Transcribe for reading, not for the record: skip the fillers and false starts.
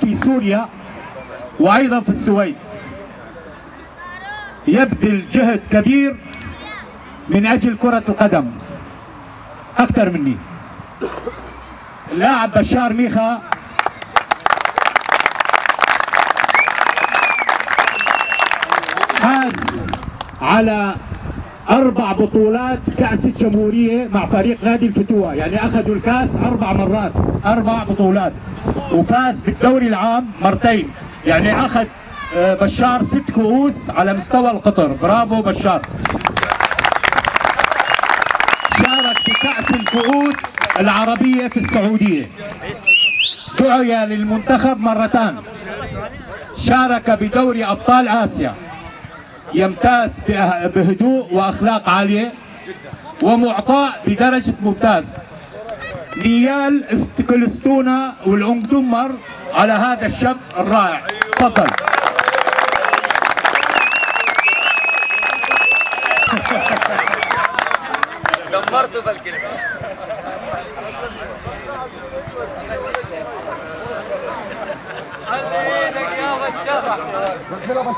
في سوريا وأيضا في السويد يبذل جهد كبير من أجل كرة القدم أكثر مني. اللاعب بشار ميخا حاز على 4 بطولات كأس الجمهورية مع فريق نادي الفتوة، يعني أخذوا الكأس 4 مرات، 4 بطولات، وفاز بالدوري العام مرتين، يعني أخذ بشار 6 كؤوس على مستوى القطر. برافو بشار. شارك في كأس الكؤوس العربية في السعودية، دعي للمنتخب مرتان، شارك بدوري أبطال آسيا، يمتاز بهدوء وأخلاق عالية ومعطاء بدرجة ممتاز. نيال استكلستونا والأنقدمر على هذا الشاب الرائع. تفضل. دمرته بالكلمة. عليك يا بشار.